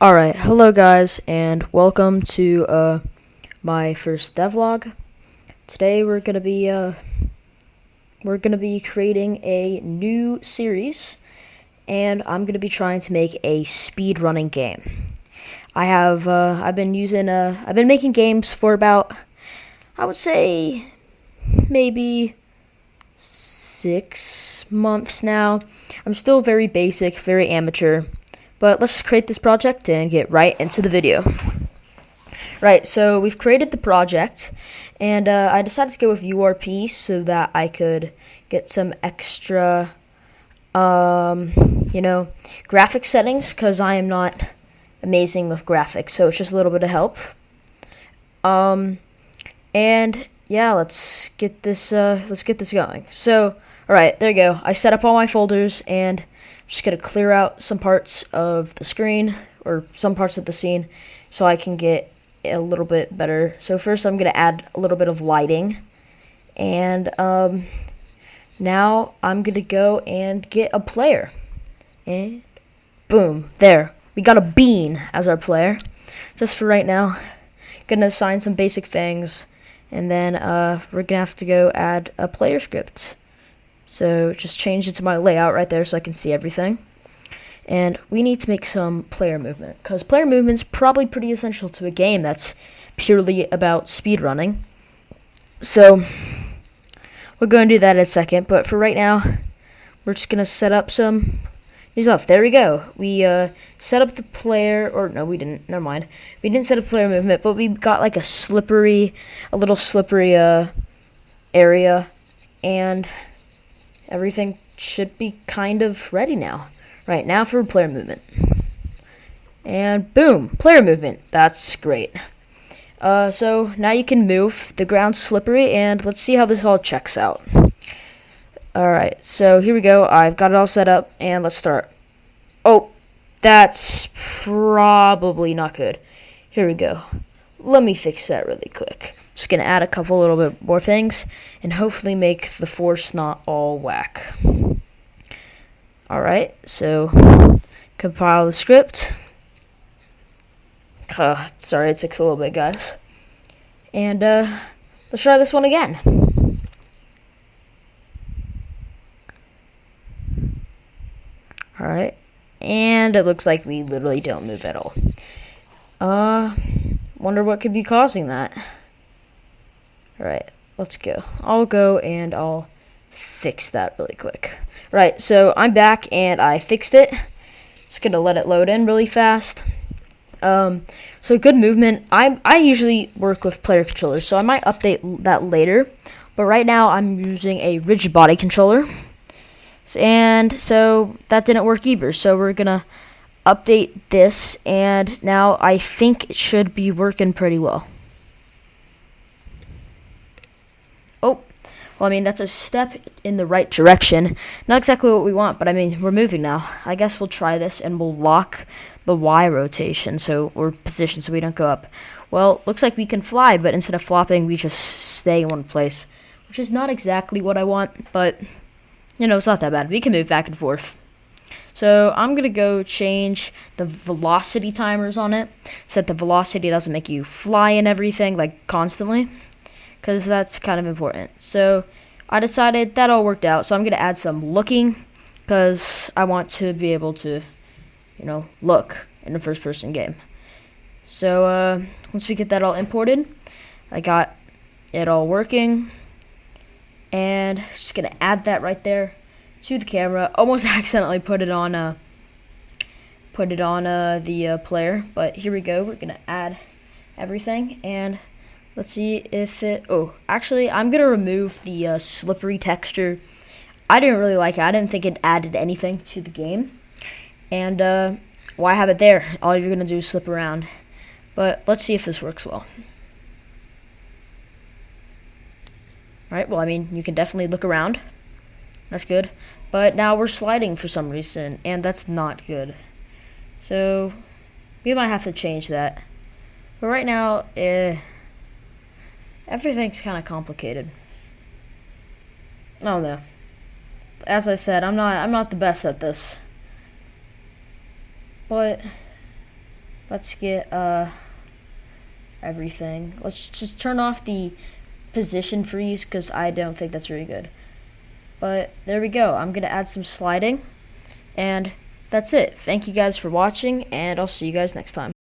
Alright, hello guys, and welcome to my first devlog. Today we're gonna be creating a new series, and I'm gonna be trying to make a speed running game. I've been making games for about, I would say, maybe 6 months now. I'm still very basic, very amateur, but let's create this project and get right into the video. Right, so we've created the project, and I decided to go with URP so that I could get some extra, graphic settings, because I am not amazing with graphics, so it's just a little bit of help. And yeah, let's get this going. So, all right, there you go. I set up all my folders, and I'm just gonna clear out some parts of the screen or some parts of the scene so I can get a little bit better. So first I'm going to add a little bit of lighting, and now I'm going to go and get a player, and boom, there, we got a bean as our player. Just for right now, gonna assign some basic things, and then we're gonna have to go add a player script. So just change it to my layout right there so I can see everything. And we need to make some player movement, because player movement's probably pretty essential to a game that's purely about speedrunning. So we're going to do that in a second, but for right now, we're just going to set up some new stuff. There we go. We set up the player, or no, we didn't. Never mind. We didn't set up player movement, but we got like a little slippery area, and everything should be kind of ready now. Right, now for player movement. And boom, player movement. That's great. So now you can move. The ground's slippery, and let's see how this all checks out. Alright, so here we go. I've got it all set up, and let's start. Oh, that's probably not good. Here we go. Let me fix that really quick. Just gonna add a little bit more things, and hopefully make the force not all whack. Alright, so compile the script. Sorry, it takes a little bit, guys. And let's try this one again. Alright, and it looks like we literally don't move at all. Wonder what could be causing that. Alright, let's go. I'll go and I'll fix that really quick. Right, so I'm back and I fixed it. Just gonna let it load in really fast. So good movement. I usually work with player controllers, so I might update that later. But right now I'm using a rigid body controller, and so that didn't work either. So we're gonna update this, and now I think it should be working pretty well. Oh. Well, I mean, that's a step in the right direction. Not exactly what we want, but I mean, we're moving now. I guess we'll try this, and we'll lock the Y rotation, or position, so we don't go up. Well, looks like we can fly, but instead of flopping, we just stay in one place, which is not exactly what I want, but, it's not that bad. We can move back and forth. So I'm going to go change the velocity timers on it, so that the velocity doesn't make you fly and everything, like, constantly, because that's kind of important. So I decided that all worked out, so I'm going to add some looking, because I want to be able to, look in a first-person game. So once we get that all imported, I got it all working, and just going to add that right there to the camera. Almost accidentally put it on the player, but here we go. We're going to add everything, and let's see if it... Oh, actually, I'm going to remove the slippery texture. I didn't really like it. I didn't think it added anything to the game. And why have it there? All you're going to do is slip around. But let's see if this works well. Alright, well, I mean, you can definitely look around. That's good. But now we're sliding for some reason, and that's not good. So we might have to change that. But right now, everything's kind of complicated. Oh no. As I said, I'm not the best at this. But Let's get everything. Let's just turn off the position freeze because I don't think that's very good. But there we go. I'm gonna add some sliding, and that's it. Thank you guys for watching, and I'll see you guys next time.